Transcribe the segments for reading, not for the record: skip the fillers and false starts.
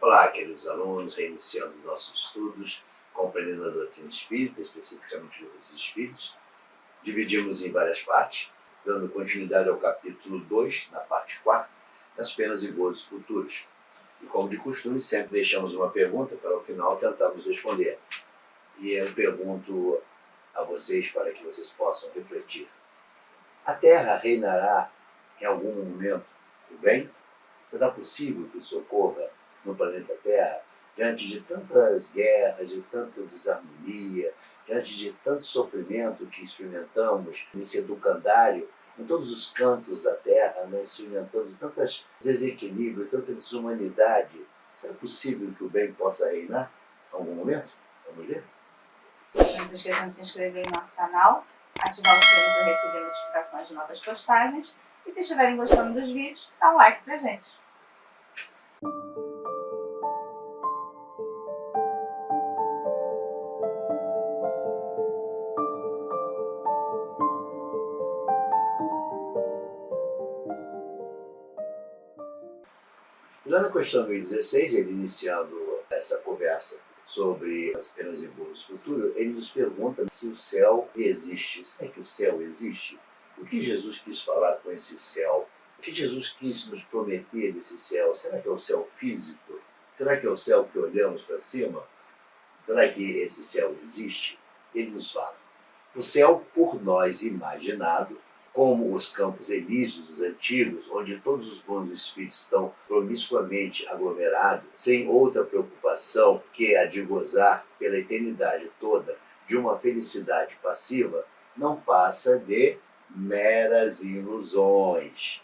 Olá, queridos alunos, reiniciando nossos estudos, compreendendo a doutrina espírita, especificamente os espíritos. Dividimos em várias partes, dando continuidade ao capítulo 2, na parte 4, das penas e gozos futuros. E como de costume, sempre deixamos uma pergunta para ao final tentarmos responder. E eu pergunto a vocês para que vocês possam refletir. A Terra reinará em algum momento o bem? Será possível que isso ocorra no planeta Terra, diante de tantas guerras, de tanta desarmonia, diante de tanto sofrimento que experimentamos nesse educandário, em todos os cantos da Terra, experimentando tantos desequilíbrios, tanta desumanidade? Será possível que o bem possa reinar em algum momento? Vamos ver? Não se esqueçam de se inscrever em nosso canal, ativar o sininho para receber notificações de novas postagens e, se estiverem gostando dos vídeos, dá um like pra gente. Lá na questão 1016, ele iniciando essa conversa sobre as penas e gozos futuros, ele nos pergunta se o céu existe. Será que o céu existe? O que Jesus quis falar com esse céu? O que Jesus quis nos prometer desse céu? Será que é o céu físico? Será que é o céu que olhamos para cima? Será que esse céu existe? Ele nos fala. O céu, por nós imaginado, como os campos elíseos dos antigos, onde todos os bons espíritos estão promiscuamente aglomerados, sem outra preocupação que a de gozar pela eternidade toda de uma felicidade passiva, não passa de meras ilusões.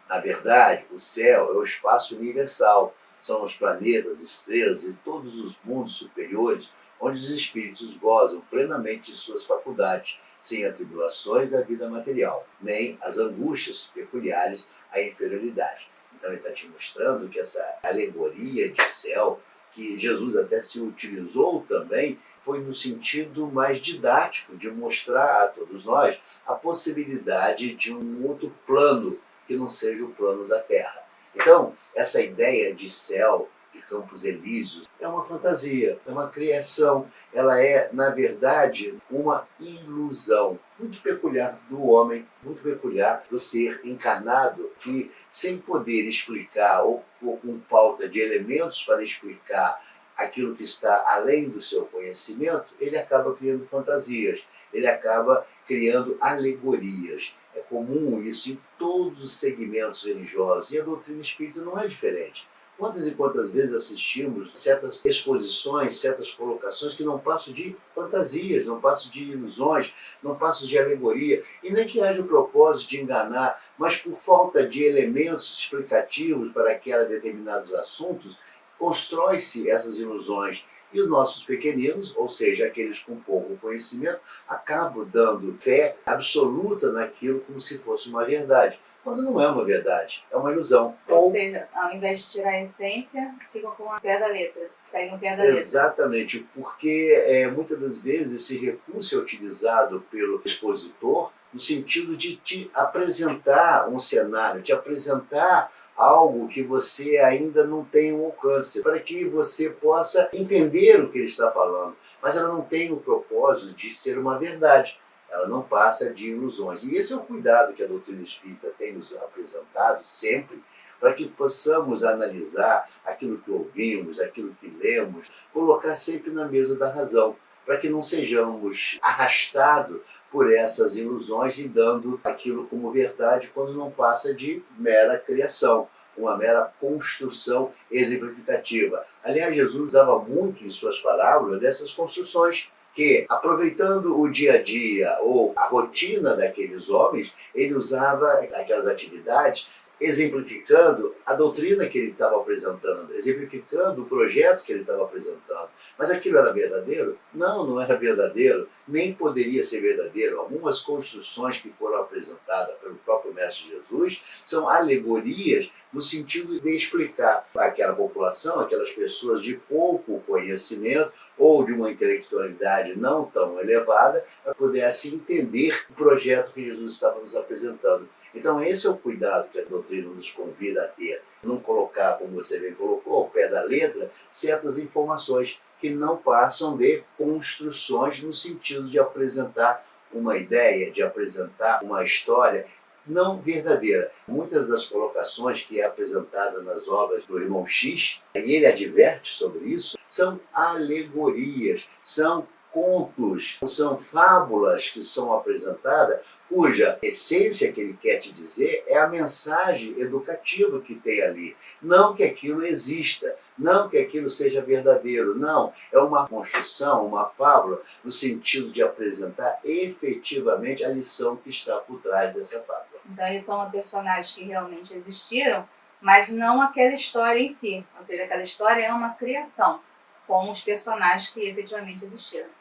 Na verdade, o céu é o espaço universal, são os planetas, estrelas e todos os mundos superiores, onde os espíritos gozam plenamente de suas faculdades, sem atribulações da vida material, nem as angústias peculiares à inferioridade. Então ele está te mostrando que essa alegoria de céu, que Jesus até se utilizou também, foi no sentido mais didático, de mostrar a todos nós a possibilidade de um outro plano, que não seja o plano da Terra. Então, essa ideia de céu, de campos elíseos, é uma fantasia, é uma criação. Ela é, na verdade, uma ilusão muito peculiar do homem, muito peculiar do ser encarnado, que, sem poder explicar ou com falta de elementos para explicar aquilo que está além do seu conhecimento, ele acaba criando fantasias, ele acaba criando alegorias. É comum isso em todos os segmentos religiosos, e a doutrina espírita não é diferente. Quantas e quantas vezes assistimos certas exposições, certas colocações que não passam de fantasias, não passam de ilusões, não passam de alegoria, e nem que haja o propósito de enganar, mas por falta de elementos explicativos para aqueles determinados assuntos, constrói-se essas ilusões. E os nossos pequeninos, ou seja, aqueles com pouco conhecimento, acabam dando fé absoluta naquilo como se fosse uma verdade, quando não é uma verdade, é uma ilusão. Ou seja, ao invés de tirar a essência, ficam com a pé da letra, seguem o pé da letra. Exatamente, porque muitas das vezes esse recurso é utilizado pelo expositor no sentido de te apresentar um cenário, te apresentar algo que você ainda não tem um alcance, para que você possa entender o que ele está falando. Mas ela não tem o propósito de ser uma verdade, ela não passa de ilusões. E esse é o cuidado que a doutrina espírita tem nos apresentado sempre, para que possamos analisar aquilo que ouvimos, aquilo que lemos, colocar sempre na mesa da razão, para que não sejamos arrastados por essas ilusões e dando aquilo como verdade quando não passa de mera criação, uma mera construção exemplificativa. Aliás, Jesus usava muito em suas parábolas dessas construções, que, aproveitando o dia a dia ou a rotina daqueles homens, ele usava aquelas atividades exemplificando a doutrina que ele estava apresentando, exemplificando o projeto que ele estava apresentando. Mas aquilo era verdadeiro? Não, não era verdadeiro, nem poderia ser verdadeiro. Algumas construções que foram apresentadas pelo próprio Mestre Jesus são alegorias no sentido de explicar àquela população, aquelas pessoas de pouco conhecimento ou de uma intelectualidade não tão elevada, para pudessem entender o projeto que Jesus estava nos apresentando. Então esse é o cuidado que a doutrina nos convida a ter. Não colocar, como você bem colocou, ao pé da letra, certas informações que não passam de construções no sentido de apresentar uma ideia, de apresentar uma história não verdadeira. Muitas das colocações que é apresentada nas obras do irmão X, e ele adverte sobre isso, são alegorias, são contos, são fábulas que são apresentadas, cuja essência que ele quer te dizer é a mensagem educativa que tem ali. Não que aquilo exista, não que aquilo seja verdadeiro, não. É uma construção, uma fábula, no sentido de apresentar efetivamente a lição que está por trás dessa fábula. Então ele toma personagens que realmente existiram, mas não aquela história em si. Ou seja, aquela história é uma criação, com os personagens que efetivamente existiram.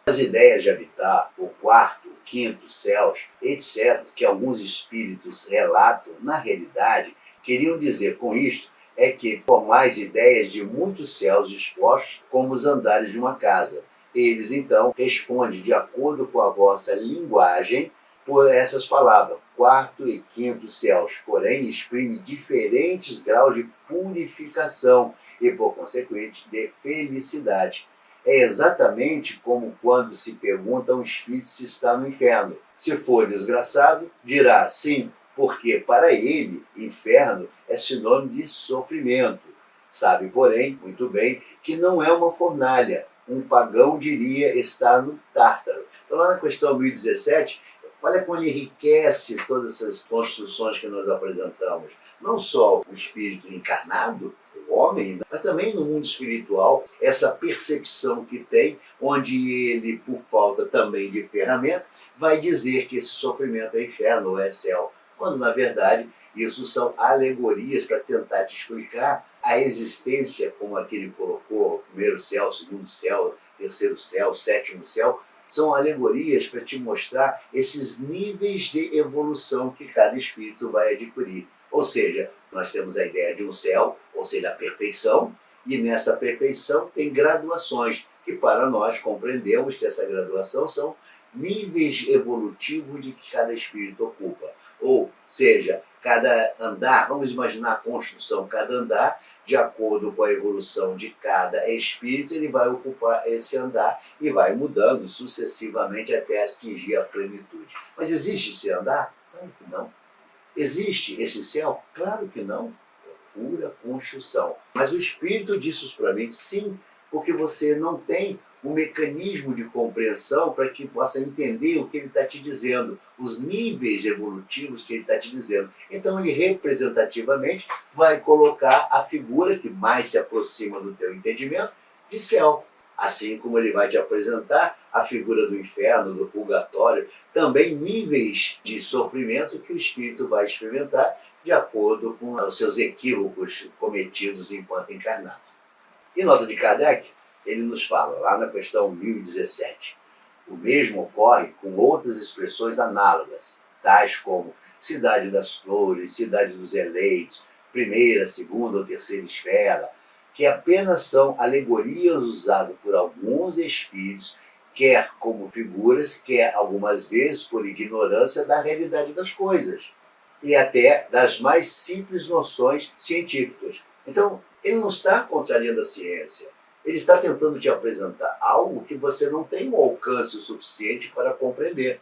As ideias de habitar o quarto, o quinto, céus, etc., que alguns espíritos relatam, na realidade, queriam dizer com isto é que formais ideias de muitos céus dispostos como os andares de uma casa. Eles, então, respondem de acordo com a vossa linguagem por essas palavras, quarto e quinto céus, porém exprime diferentes graus de purificação e, por consequente, de felicidade. É exatamente como quando se pergunta a um espírito se está no inferno. Se for desgraçado, dirá sim, porque para ele, inferno é sinônimo de sofrimento. Sabe, porém, muito bem, que não é uma fornalha. Um pagão diria estar no Tártaro. Então, lá na questão 1017, olha como ele enriquece todas essas construções que nós apresentamos. Não só o espírito encarnado, o homem, mas também no mundo espiritual, essa percepção que tem, onde ele, por falta também de ferramenta, vai dizer que esse sofrimento é inferno ou é céu, quando na verdade isso são alegorias para tentar te explicar a existência, como aquele colocou, primeiro céu, segundo céu, terceiro céu, sétimo céu, são alegorias para te mostrar esses níveis de evolução que cada espírito vai adquirir. Ou seja, nós temos a ideia de um céu, ou seja, a perfeição, e nessa perfeição tem graduações, que para nós compreendemos que essa graduação são níveis evolutivos de que cada espírito ocupa. Ou seja, cada andar, vamos imaginar a construção, cada andar, de acordo com a evolução de cada espírito, ele vai ocupar esse andar e vai mudando sucessivamente até atingir a plenitude. Mas existe esse andar? Claro que não. Existe esse céu? Claro que não. É pura construção. Mas o Espírito disse isso para mim, sim, porque você não tem um mecanismo de compreensão para que possa entender o que ele está te dizendo, os níveis evolutivos que ele está te dizendo. Então ele representativamente vai colocar a figura que mais se aproxima do teu entendimento de céu. Assim como ele vai te apresentar a figura do inferno, do purgatório, também níveis de sofrimento que o espírito vai experimentar de acordo com os seus equívocos cometidos enquanto encarnado. Em nota de Kardec, ele nos fala, lá na questão 1017, o mesmo ocorre com outras expressões análogas, tais como cidade das flores, cidade dos eleitos, primeira, segunda ou terceira esfera, que apenas são alegorias usadas por alguns espíritos, quer como figuras, quer algumas vezes por ignorância da realidade das coisas, e até das mais simples noções científicas. Então, ele não está contrariando a ciência, ele está tentando te apresentar algo que você não tem um alcance o suficiente para compreender.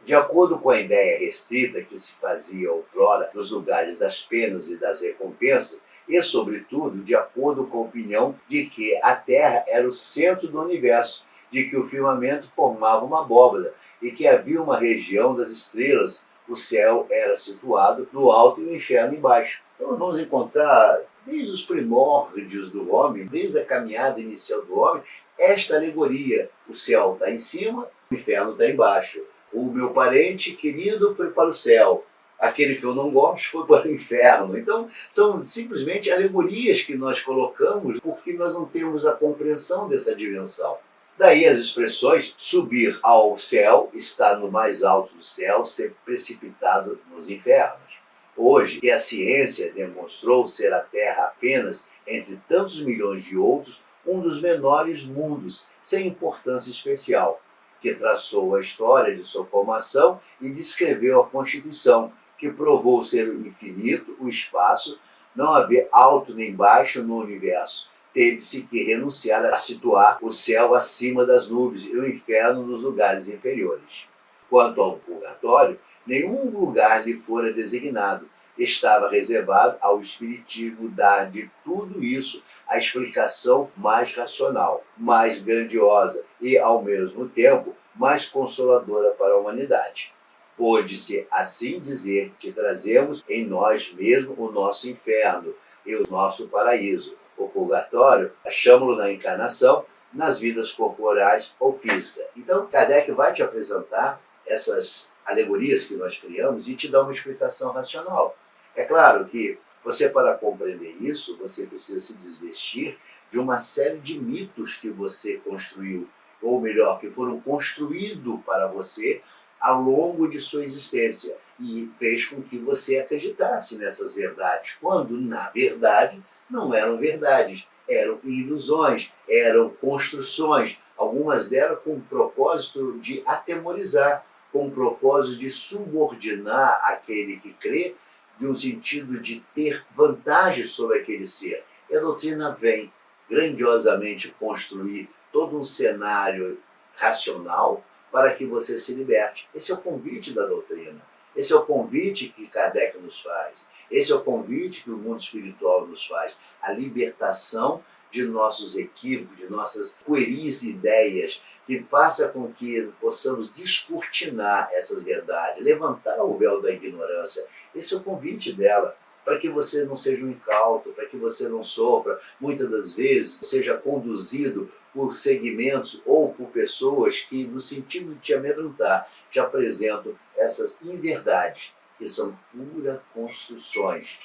De acordo com a ideia restrita que se fazia outrora nos lugares das penas e das recompensas, e, sobretudo, de acordo com a opinião de que a Terra era o centro do universo, de que o firmamento formava uma abóbada e que havia uma região das estrelas, o céu era situado no alto e o inferno embaixo. Então nós vamos encontrar, desde os primórdios do homem, desde a caminhada inicial do homem, esta alegoria. O céu está em cima, o inferno está embaixo. O meu parente querido foi para o céu, aquele que eu não gosto foi para o inferno. Então, são simplesmente alegorias que nós colocamos porque nós não temos a compreensão dessa dimensão. Daí as expressões subir ao céu, estar no mais alto do céu, ser precipitado nos infernos. Hoje, a ciência demonstrou ser a Terra apenas, entre tantos milhões de outros, um dos menores mundos, sem importância especial. que traçou a história de sua formação e descreveu a Constituição, que provou ser infinito o espaço, não haver alto nem baixo no universo. Teve-se que renunciar a situar o céu acima das nuvens e o inferno nos lugares inferiores. Quanto ao purgatório, nenhum lugar lhe fora designado. Estava reservado ao Espiritismo dar de tudo isso a explicação mais racional, mais grandiosa e, ao mesmo tempo, mais consoladora para a humanidade. Pôde-se assim dizer que trazemos em nós mesmos o nosso inferno e o nosso paraíso. O purgatório, chamamos-lo na encarnação, nas vidas corporais ou físicas. Então, Kardec vai te apresentar essas alegorias que nós criamos e te dar uma explicação racional. É claro que você, para compreender isso, você precisa se desvestir de uma série de mitos que você construiu, ou melhor, que foram construídos para você ao longo de sua existência e fez com que você acreditasse nessas verdades, quando, na verdade, não eram verdades, eram ilusões, eram construções, algumas delas com o propósito de atemorizar, com o propósito de subordinar aquele que crê, no sentido de ter vantagens sobre aquele ser. E a doutrina vem grandiosamente construir todo um cenário racional para que você se liberte. Esse é o convite da doutrina. Esse é o convite que Kardec nos faz. Esse é o convite que o mundo espiritual nos faz. A libertação de nossos equívocos, de nossas pueris ideias, que faça com que possamos descortinar essas verdades, levantar o véu da ignorância. Esse é o convite dela, para que você não seja um incauto, para que você não sofra, muitas das vezes, seja conduzido por segmentos ou por pessoas que, no sentido de te amedrontar, te apresentam essas inverdades, que são puras construções.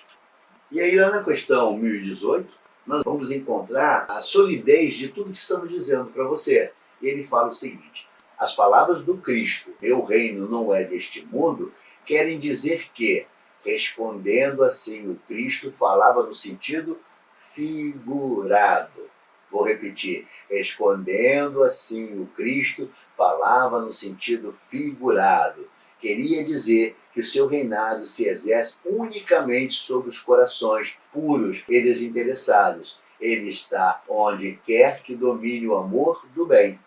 E aí, lá na questão 1018, nós vamos encontrar a solidez de tudo que estamos dizendo para você. E ele fala o seguinte: as palavras do Cristo, meu reino não é deste mundo, querem dizer que, respondendo assim, o Cristo falava no sentido figurado. Vou repetir, respondendo assim, o Cristo falava no sentido figurado. Queria dizer que o seu reinado se exerce unicamente sobre os corações puros e desinteressados. Ele está onde quer que domine o amor do bem.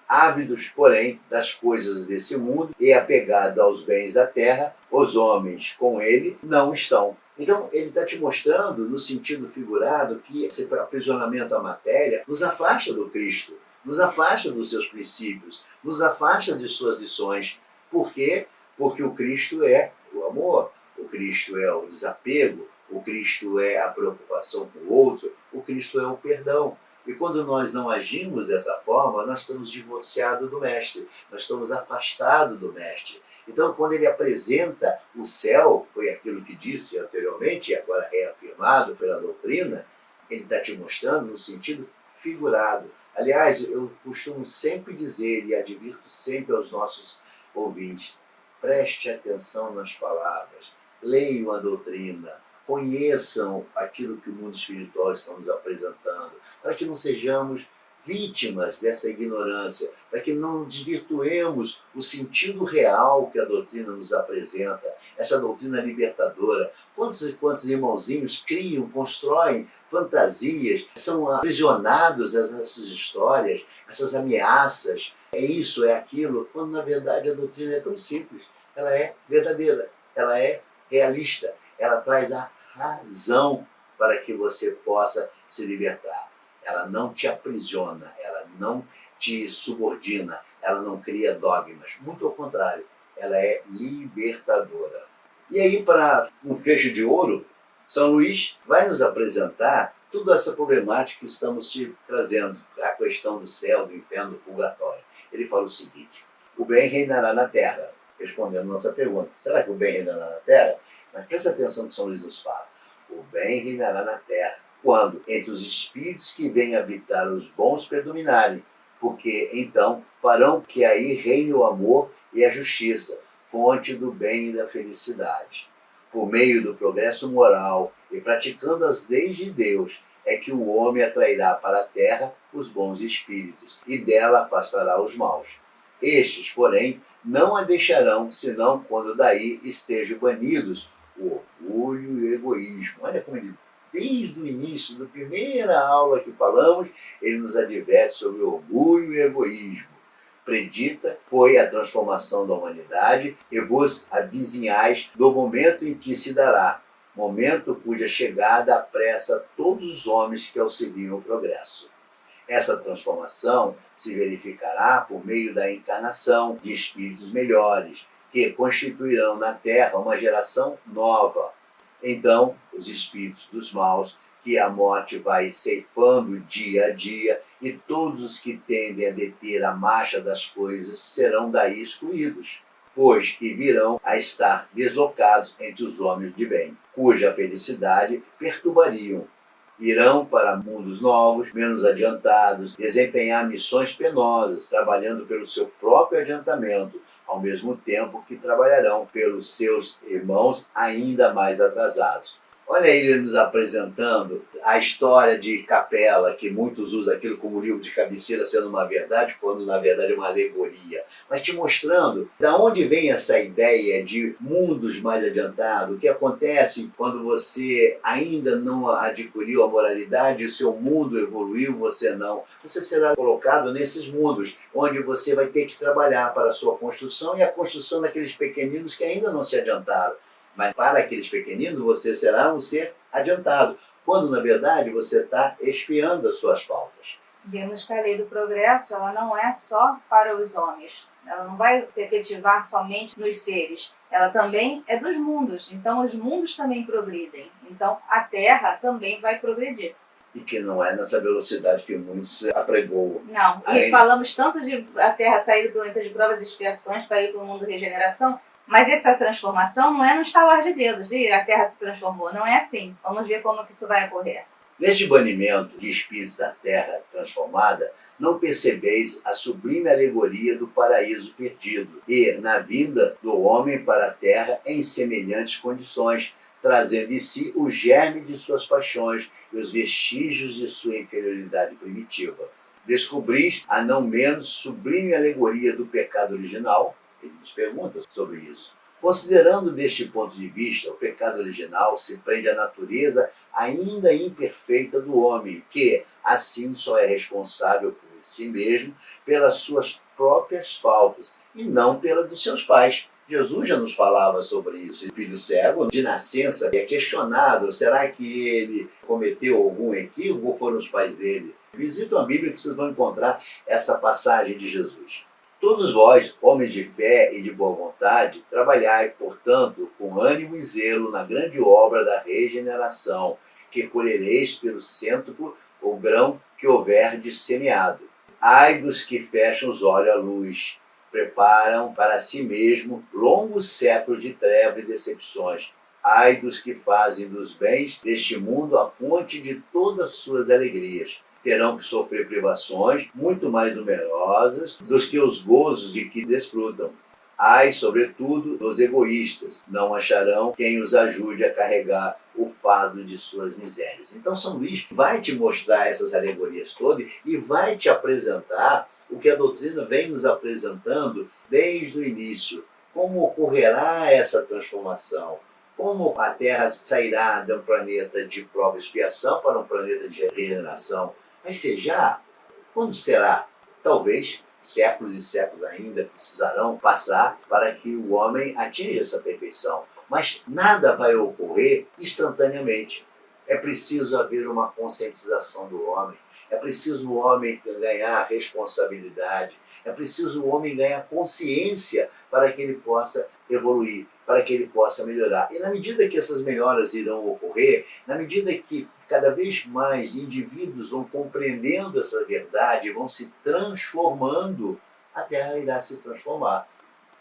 Ávidos, porém, das coisas desse mundo e apegados aos bens da terra, os homens com ele não estão. Então, ele está te mostrando, no sentido figurado, que esse aprisionamento à matéria nos afasta do Cristo, nos afasta dos seus princípios, nos afasta de suas lições. Por quê? Porque o Cristo é o amor, o Cristo é o desapego, o Cristo é a preocupação com o outro, o Cristo é o perdão. E quando nós não agimos dessa forma, nós estamos divorciados do Mestre, nós estamos afastados do Mestre. Então, quando ele apresenta o céu, foi aquilo que disse anteriormente, e agora reafirmado pela doutrina, ele está te mostrando no sentido figurado. Aliás, eu costumo sempre dizer e advirto sempre aos nossos ouvintes: preste atenção nas palavras, leiam a doutrina, conheçam aquilo que o mundo espiritual está nos apresentando, para que não sejamos vítimas dessa ignorância, para que não desvirtuemos o sentido real que a doutrina nos apresenta, essa doutrina libertadora. Quantos e quantos irmãozinhos criam, constroem fantasias, são aprisionados a essas histórias, essas ameaças, é isso, é aquilo, quando na verdade a doutrina é tão simples, ela é verdadeira, ela é realista, ela traz a razão para que você possa se libertar. Ela não te aprisiona, ela não te subordina, ela não cria dogmas. Muito ao contrário, ela é libertadora. E aí, para um fecho de ouro, São Luís vai nos apresentar toda essa problemática que estamos te trazendo, a questão do céu, do inferno, do purgatório. Ele fala o seguinte: o bem reinará na terra. Respondendo a nossa pergunta, será que o bem reinará na terra? Mas preste atenção no que São Luís nos fala. O bem reinará na terra, quando entre os espíritos que vêm habitar os bons predominarem, porque então farão que aí reine o amor e a justiça, fonte do bem e da felicidade. Por meio do progresso moral e praticando as leis de Deus, é que o homem atrairá para a terra os bons espíritos e dela afastará os maus. Estes, porém, não a deixarão, senão quando daí estejam banidos o orgulho e o egoísmo. Olha como ele, desde o início, da primeira aula que falamos, ele nos adverte sobre o orgulho e o egoísmo. Predita foi a transformação da humanidade e vos avizinhais do momento em que se dará, momento cuja chegada apressa todos os homens que auxiliam o progresso. Essa transformação se verificará por meio da encarnação de espíritos melhores, que constituirão na Terra uma geração nova. Então, os espíritos dos maus, que a morte vai ceifando dia a dia, e todos os que tendem a deter a marcha das coisas serão daí excluídos, pois que virão a estar deslocados entre os homens de bem, cuja felicidade perturbariam. Irão para mundos novos, menos adiantados, desempenhar missões penosas, trabalhando pelo seu próprio adiantamento, ao mesmo tempo que trabalharão pelos seus irmãos ainda mais atrasados. Olha ele nos apresentando a história de Capela, que muitos usam aquilo como livro de cabeceira sendo uma verdade, quando na verdade é uma alegoria. Mas te mostrando da onde vem essa ideia de mundos mais adiantados, o que acontece quando você ainda não adquiriu a moralidade, o seu mundo evoluiu, você não. Você será colocado nesses mundos, onde você vai ter que trabalhar para a sua construção e a construção daqueles pequeninos que ainda não se adiantaram. Mas para aqueles pequeninos você será um ser adiantado, quando na verdade você está expiando as suas faltas. E a música Lei do Progresso, ela não é só para os homens. Ela não vai se efetivar somente nos seres. Ela também é dos mundos. Então os mundos também progridem. Então a Terra também vai progredir. E que não é nessa velocidade que muitos apregoam. Não. E falamos tanto de a Terra sair do planeta de provas e expiações para ir para o mundo de regeneração. Mas essa transformação não é no estalar de dedos, e a Terra se transformou. Não é assim. Vamos ver como que isso vai ocorrer. Neste banimento de espíritos da Terra transformada, não percebeis a sublime alegoria do paraíso perdido e na vinda do homem para a Terra em semelhantes condições, trazendo em si o germe de suas paixões e os vestígios de sua inferioridade primitiva. Descobris a não menos sublime alegoria do pecado original. Ele nos pergunta sobre isso. Considerando deste ponto de vista, o pecado original se prende à natureza ainda imperfeita do homem, que, assim, só é responsável por si mesmo, pelas suas próprias faltas, e não pelas dos seus pais. Jesus já nos falava sobre isso. O filho cego, de nascença, é questionado, será que ele cometeu algum equívoco ou foram os pais dele? Visitam a Bíblia que vocês vão encontrar essa passagem de Jesus. Todos vós, homens de fé e de boa vontade, trabalhai, portanto, com ânimo e zelo na grande obra da regeneração, que colhereis pelo cêntuplo o grão que houverdes semeado. Ai dos que fecham os olhos à luz, preparam para si mesmo longos séculos de trevas e decepções. Ai dos que fazem dos bens deste mundo a fonte de todas as suas alegrias. Terão que sofrer privações muito mais numerosas dos que os gozos de que desfrutam. Ai, sobretudo, dos egoístas, não acharão quem os ajude a carregar o fardo de suas misérias. Então São Luís vai te mostrar essas alegorias todas e vai te apresentar o que a doutrina vem nos apresentando desde o início. Como ocorrerá essa transformação? Como a Terra sairá de um planeta de prova e expiação para um planeta de regeneração? Mas já? Quando será? Talvez séculos e séculos ainda precisarão passar para que o homem atinja essa perfeição. Mas nada vai ocorrer instantaneamente. É preciso haver uma conscientização do homem. É preciso o homem ganhar responsabilidade. É preciso o homem ganhar consciência para que ele possa evoluir, para que ele possa melhorar. E na medida que essas melhoras irão ocorrer, na medida que cada vez mais indivíduos vão compreendendo essa verdade, vão se transformando, a Terra irá se transformar.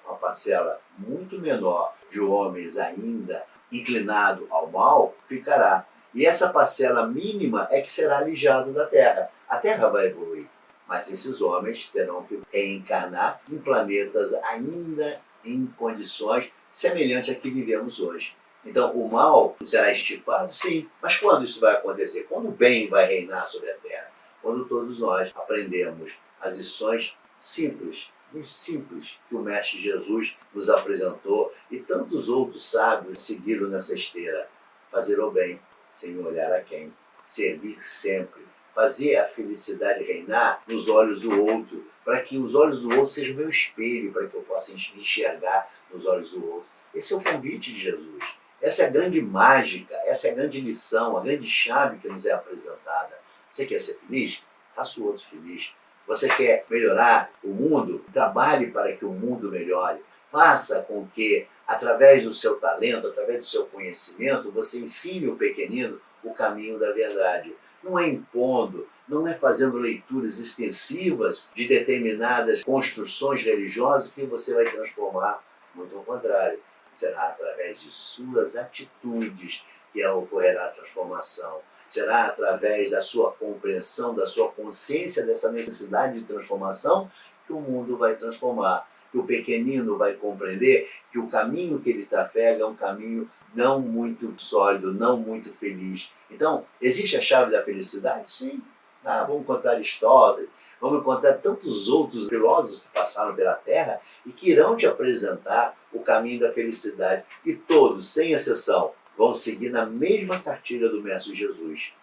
Uma parcela muito menor de homens ainda inclinado ao mal ficará. E essa parcela mínima é que será alijado da Terra. A Terra vai evoluir, mas esses homens terão que reencarnar em planetas ainda em condições semelhantes a que vivemos hoje. Então, o mal será extirpado? Sim. Mas quando isso vai acontecer? Quando o bem vai reinar sobre a Terra? Quando todos nós aprendemos as lições simples muito simples que o Mestre Jesus nos apresentou e tantos outros sábios seguiram nessa esteira. Fazer o bem, sem olhar a quem. Servir sempre. Fazer a felicidade reinar nos olhos do outro, para que os olhos do outro sejam meu espelho, para que eu possa me enxergar nos olhos do outro. Esse é o convite de Jesus. Essa é a grande mágica, essa é a grande lição, a grande chave que nos é apresentada. Você quer ser feliz? Faça o outro feliz. Você quer melhorar o mundo? Trabalhe para que o mundo melhore. Faça com que, através do seu talento, através do seu conhecimento, você ensine o pequenino o caminho da verdade. Não é impondo, não é fazendo leituras extensivas de determinadas construções religiosas que você vai transformar. Muito ao contrário, será através de suas atitudes que ocorrerá a transformação. Será através da sua compreensão, da sua consciência dessa necessidade de transformação que o mundo vai transformar. Que o pequenino vai compreender que o caminho que ele trafega é um caminho não muito sólido, não muito feliz. Então, existe a chave da felicidade? Sim. Vamos encontrar Aristóteles, vamos encontrar tantos outros filósofos que passaram pela Terra e que irão te apresentar o caminho da felicidade. E todos, sem exceção, vão seguir na mesma cartilha do Mestre Jesus.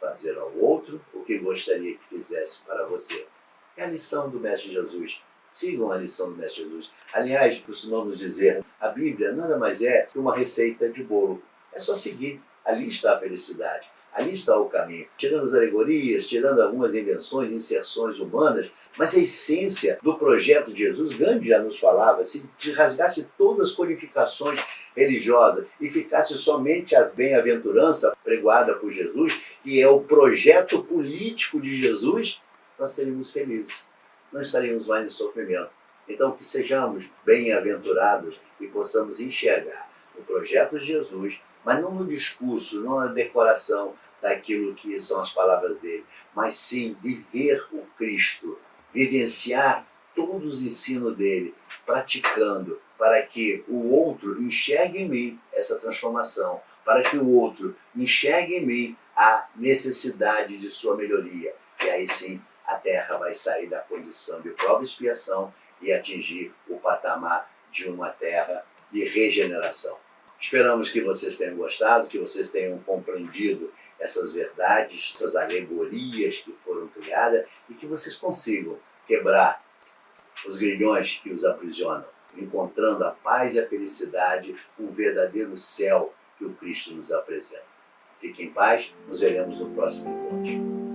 Fazer ao outro o que gostaria que fizesse para você. É a lição do Mestre Jesus. Sigam a lição do Mestre Jesus. Aliás, costumamos dizer, a Bíblia nada mais é que uma receita de bolo. É só seguir. Ali está a felicidade. Ali está o caminho. Tirando as alegorias, tirando algumas invenções, inserções humanas, mas a essência do projeto de Jesus, Gandhi já nos falava, se rasgasse todas as qualificações religiosas e ficasse somente a bem-aventurança pregoada por Jesus, que é o projeto político de Jesus, nós seríamos felizes. Não estaríamos mais em sofrimento. Então, que sejamos bem-aventurados e possamos enxergar o projeto de Jesus, mas não no discurso, não na decoração daquilo que são as palavras dele, mas sim viver o Cristo, vivenciar todos os ensinos dele, praticando, para que o outro enxergue em mim essa transformação, para que o outro enxergue em mim a necessidade de sua melhoria. E aí sim, a Terra vai sair da condição de prova e expiação e atingir o patamar de uma Terra de regeneração. Esperamos que vocês tenham gostado, que vocês tenham compreendido essas verdades, essas alegorias que foram criadas e que vocês consigam quebrar os grilhões que os aprisionam, encontrando a paz e a felicidade, o verdadeiro céu que o Cristo nos apresenta. Fiquem em paz, nos veremos no próximo encontro.